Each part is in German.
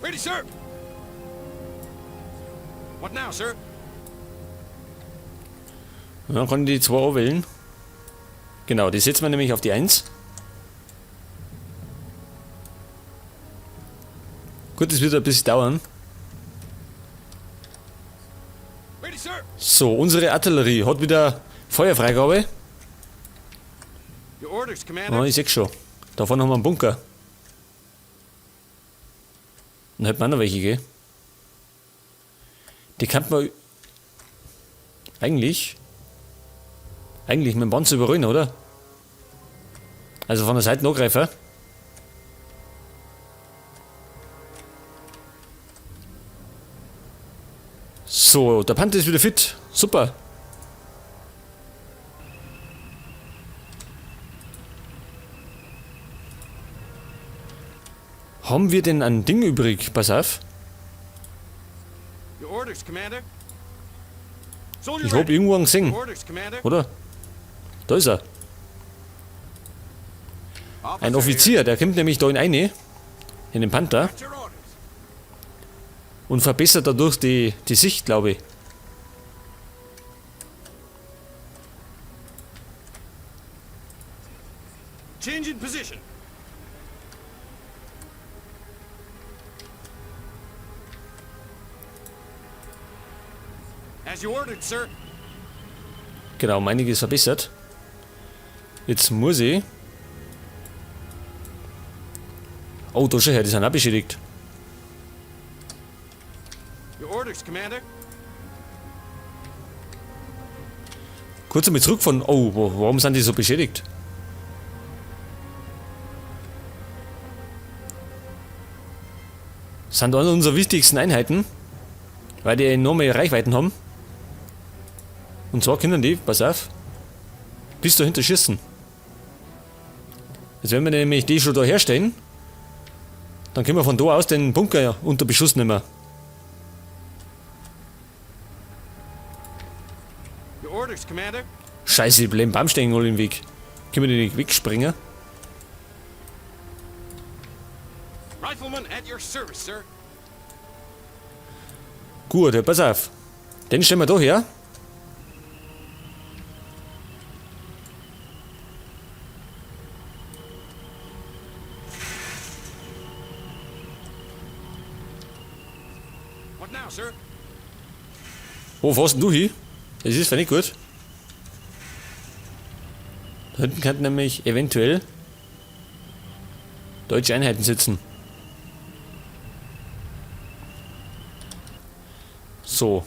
Ready, sir. What now, sir? Ja, dann kann ich die 2 anwählen. Genau, die setzen wir nämlich auf die 1. Gut, das wird ein bisschen dauern. Ready, sir. So, unsere Artillerie hat wieder Feuerfreigabe. Your orders, Commander. Ah, ich sehe schon. Da vorne haben wir einen Bunker. Dann hätten wir auch noch welche, gell? Die kann man eigentlich mit dem Panzer überrollen, oder? Also von der Seite angreifen. So, der Panther ist wieder fit. Super. Haben wir denn ein Ding übrig? Pass auf. Your orders, Commander. Soldier Ich habe ready. irgendwo einen gesehen. Orders, Commander. Oder? Da ist er. Ein Offizier, der kommt nämlich da in eine. In den Panther. Your orders. Und verbessert dadurch die Sicht, glaube ich. Change in position. As you ordered, sir. Genau, um einiges verbessert. Jetzt muss ich... Oh, da schon her, die sind auch beschädigt. Your orders, Commander. Kurz einmal zurückfahren. Oh, warum sind die so beschädigt? Sind eine unserer wichtigsten Einheiten, weil die enorme Reichweiten haben. Und zwar können die, pass auf, bis dahinter schießen. Jetzt wenn wir nämlich die schon da herstellen, dann können wir von da aus den Bunker unter Beschuss nehmen. Your orders, Commander. Scheiße, ich bleibe Baumstängel alle im Weg. Können wir die nicht wegspringen? Rifleman at your service, sir. Gut, ja, pass auf. Den stellen wir da her. What now, sir? Wo fährst denn du hin? Das ist nicht gut. Da hinten könnten nämlich eventuell deutsche Einheiten sitzen. So.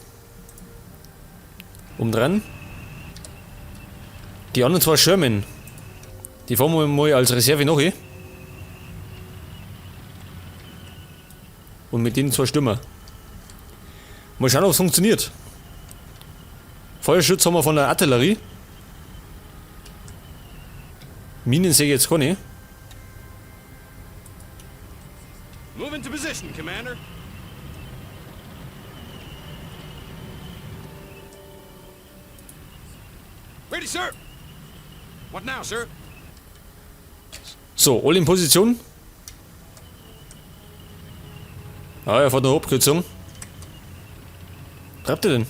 Dran. Die anderen 2 Sherman. Die fahren wir mal als Reserve noch hin. Und mit denen 2 Stürmer. Mal schauen, ob es funktioniert. Feuerschutz haben wir von der Artillerie. Minen sehe ich jetzt gar nicht. Move into position, Commander. Ready, sir. What now, sir? So, alle in Position. Ah, er fährt eine Abkürzung. Treibt er denn?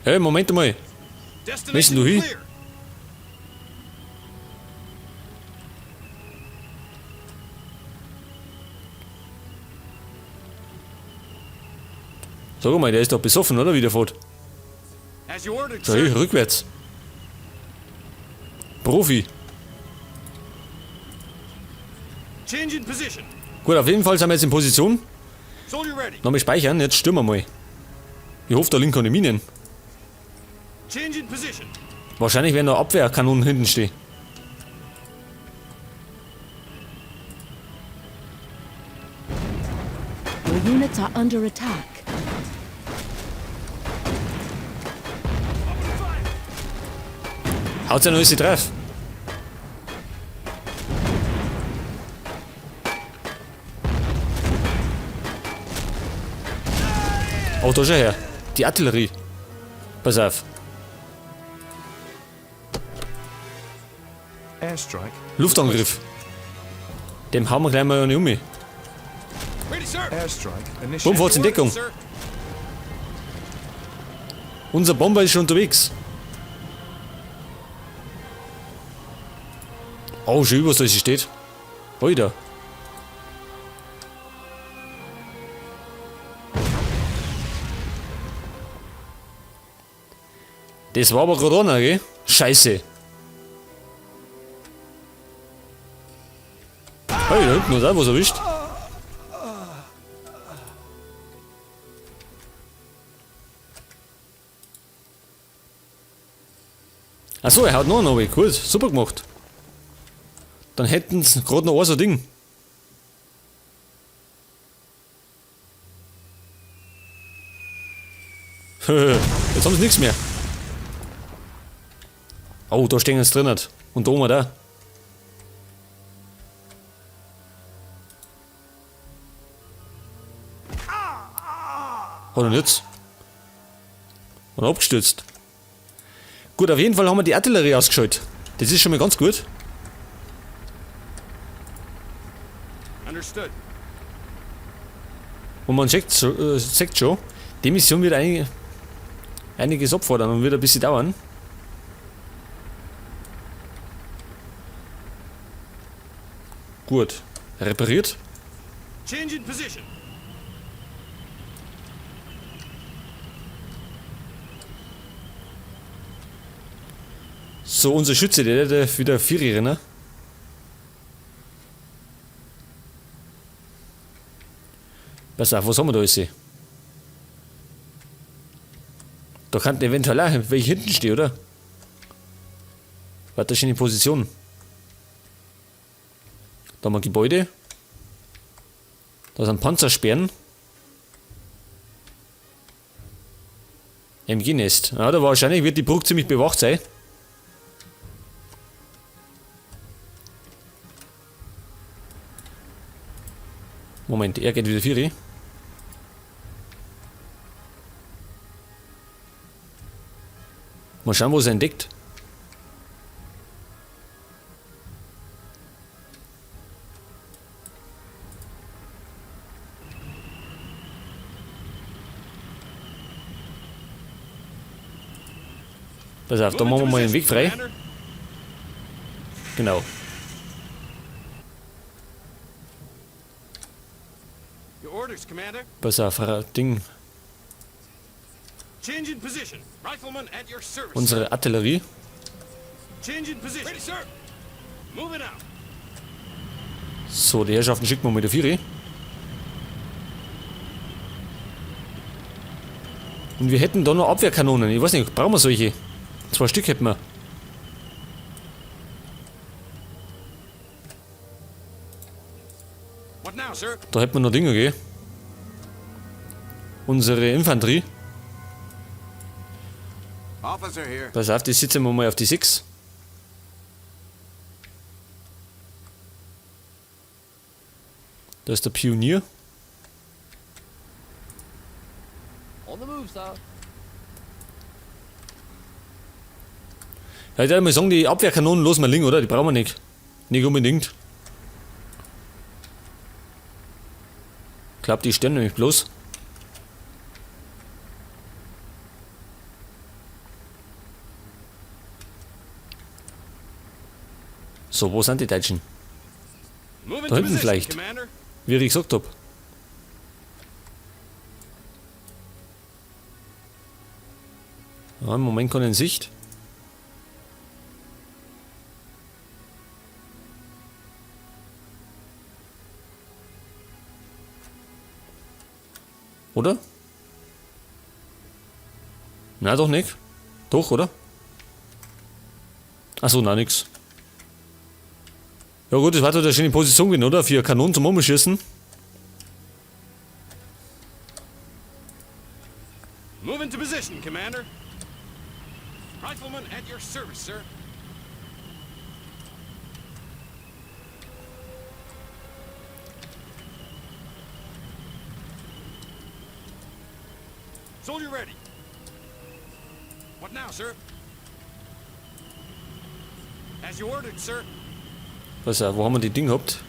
Hey, Moment mal. Destination du hin? clear. Sag mal, der ist doch besoffen, oder? Wie der fährt. As you ordered, Schau sir. hier, rückwärts. Profi. Change in position. Gut, auf jeden Fall sind wir jetzt in Position. Soldier ready. Nochmal speichern, jetzt stürmen wir mal. Ich hoffe, da liegen keine Minen. Change in position. Wahrscheinlich werden noch Abwehrkanonen hinten stehen. Your units are under attack. Haut's ja noch alles drauf. Oh, da schon her. Die Artillerie. Pass auf. Airstrike. Luftangriff. Dem hauen wir gleich mal eine um. Ready, sir. Airstrike initiated. Bumm, fahrt's in Deckung. Sir. Unser Bomber ist schon unterwegs. Oh, schon über so steht. Alter. Das war aber gerade einer, gell? Scheiße. Hey, da hinten hat auch was erwischt. Achso, er haut noch einen weg. Gut, super gemacht. Dann hätten sie gerade noch ein so Ding. Jetzt haben sie nichts mehr. Oh, da stehen sie drin. Und da oben da. Hat er nicht. Und abgestürzt. Gut, auf jeden Fall haben wir die Artillerie ausgeschaltet. Das ist schon mal ganz gut. Understood. Und man sagt schon, die Mission wird einiges abfordern und wird ein bisschen dauern. Gut. Repariert. Change in position. So, unser Schütze, der hat wieder 4 Renner. Pass auf, was haben wir da alles? Da kann eventuell auch welche hinten stehen, oder? Warte, da stehen die Position. Da haben wir Gebäude. Da sind Panzersperren. MG-Nest. Ja, da wahrscheinlich wird die Brücke ziemlich bewacht sein. Moment, er geht wieder 4. Mal schauen, wo er entdeckt. Pass auf, da machen wir mal den Weg frei. Commander. Genau. Your orders, Commander. Pass auf, Ding. Change in position. Rifleman at your service. Unsere Artillerie. Change in position. Ready, sir. Moving out. So, die Herrschaften schicken wir mit der 4. Und wir hätten da noch Abwehrkanonen. Ich weiß nicht, brauchen wir solche? 2 Stück hätten wir. What now, sir? Da hätten wir noch Dinge, gell? Unsere Infanterie. Officer here. Pass auf, die sitzen wir mal auf die 6. Da ist der Pionier. On the move, sir. Ja, ich würde mal sagen, die Abwehrkanonen los mal liegen, oder? Die brauchen wir nicht. Nicht unbedingt. Ich glaube, die stehen nämlich bloß. So, wo sind die Deutschen? Move Da into hinten position, vielleicht. Commander. Wie ich gesagt habe. Ja, im Moment keine in Sicht. Oder? Na, doch nicht. Doch, oder? Achso, na nix. Ja gut, das war doch eine schöne Position gewesen, oder? Für Kanonen zum Umschießen. Move into position, Commander. Rifleman at your service, sir. Soldier ready. What now, sir? As you ordered, sir. Was, wo haben wir die Dinge gehabt?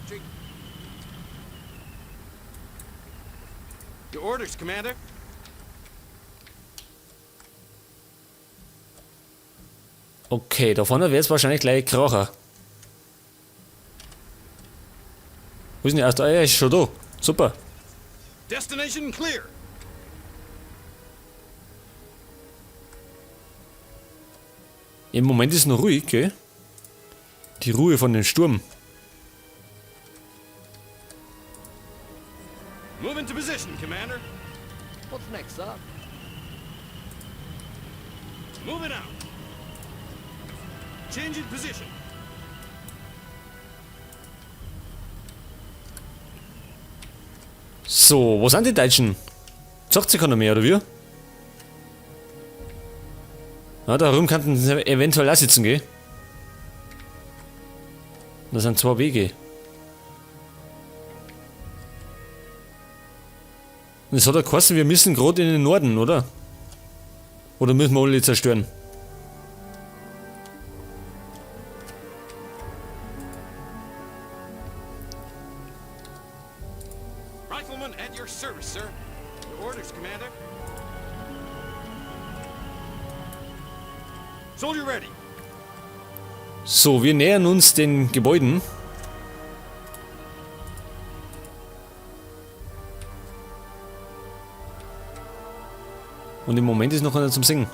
infantry. Your orders, Commander. Okay, da vorne wäre es wahrscheinlich gleich Kracher. Wo ist denn der erste? Ah, ja, ist schon da. Super. Destination clear. Im Moment ist noch ruhig, gell? Die Ruhe von dem Sturm. Move into position, Commander. What's next, sir? Moving out. Change in position. So, wo sind die Deutschen? Sagt sie keiner mehr, oder wie? Ja, da rum könnten sie eventuell auch sitzen, gell? Das sind zwei Wege. Und es hat ja geheißen, wir müssen gerade in den Norden, oder? Oder müssen wir alle zerstören? Rifleman at your service, sir. Your orders, Commander. Soldier ready. So, wir nähern uns den Gebäuden. Und im Moment ist noch einer zum Singen.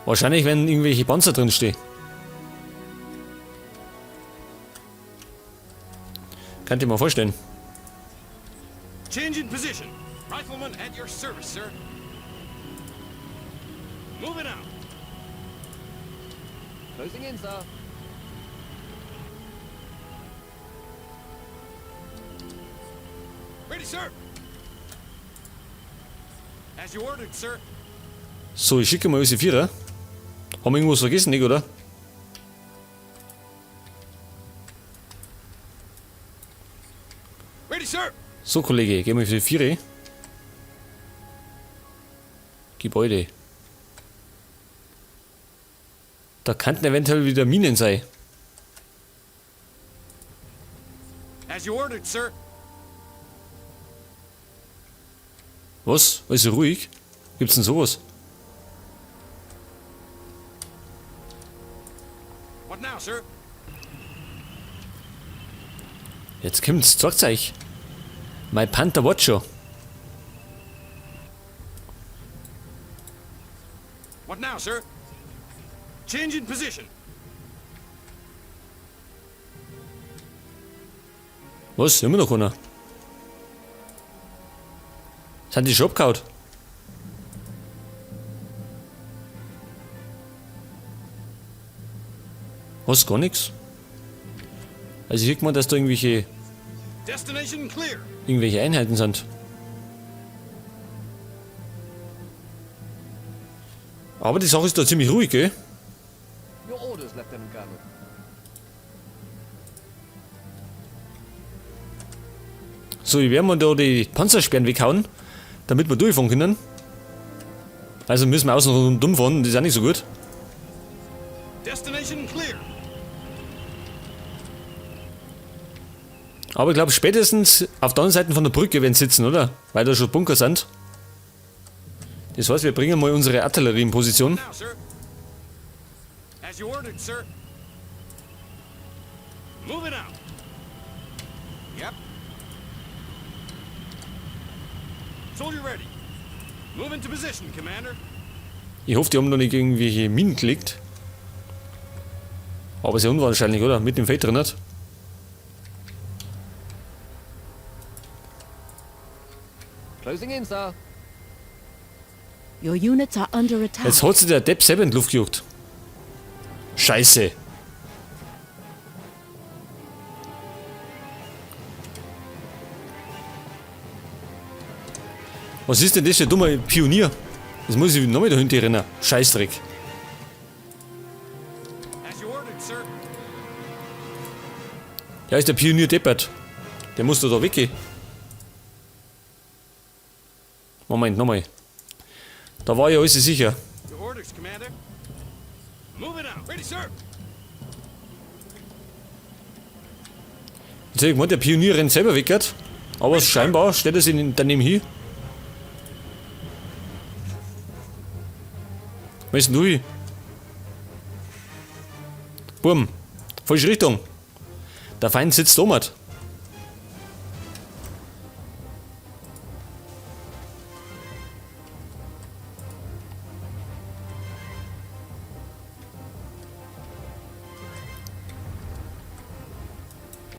Wahrscheinlich, wenn irgendwelche Panzer drin stehen. Könnt ihr mal vorstellen. Change in position. Rifleman at your service, sir. Moving out. Closing in, sir. Ready, sir. As you ordered, sir. So, ich schicke mal unsere Vierer. Haben wir irgendwas vergessen, nicht, oder? Ready, sir. So, Kollege, gehen wir für die Vierer. Gebäude. Da könnten eventuell wieder Minen sein. As you ordered, sir. Was? Ist so ruhig? Gibt's denn sowas? What now, sir? Jetzt kommt's, sagt's euch. Mein Panther Watcher. What now, sir? Change in position. Was? Immer noch einer? Sind die schon abgehauen? Was? Gar nichts? Also ich mal, dass da irgendwelche Destination clear. Einheiten sind. Aber die Sache ist da ziemlich ruhig, gell? Your orders, Lieutenant Colonel. So, ich werde mal da die Panzersperren weghauen, damit wir durchfahren können. Also müssen wir außen rundum fahren, das ist auch nicht so gut. Destination clear. Aber ich glaube, spätestens auf der anderen Seite von der Brücke werden sie sitzen, oder? Weil da schon Bunker sind. Das heißt, wir bringen mal unsere Artillerie in Position. Now, sir. As you ordered, sir. Moving out. Yep. Soldier ready. Move into position, Commander. Ich hoffe, die haben noch nicht irgendwelche Minen gelegt. Aber sehr unwahrscheinlich, oder? Mit dem Feld drin hat. Closing in, sir. Your units are under attack. Jetzt hat sich der Depp selber in die Luft gejuckt. Scheiße. Was ist denn das für ein dummer Pionier? Jetzt muss ich nochmal dahinter rennen. Scheißdreck. As you ordered, sir. Ja, ist der Pionier deppert. Der muss da weggehen. Moment, nochmal. Da war ja alles sicher. Your orders, Commander. Move it out. Ready, sir. Jetzt hätte ich gemeint, der Pionier rennt selber weg, geht. Aber scheinbar steht er sich daneben hin. Wo ist denn du hin? Bumm, falsche Richtung. Der Feind sitzt oben.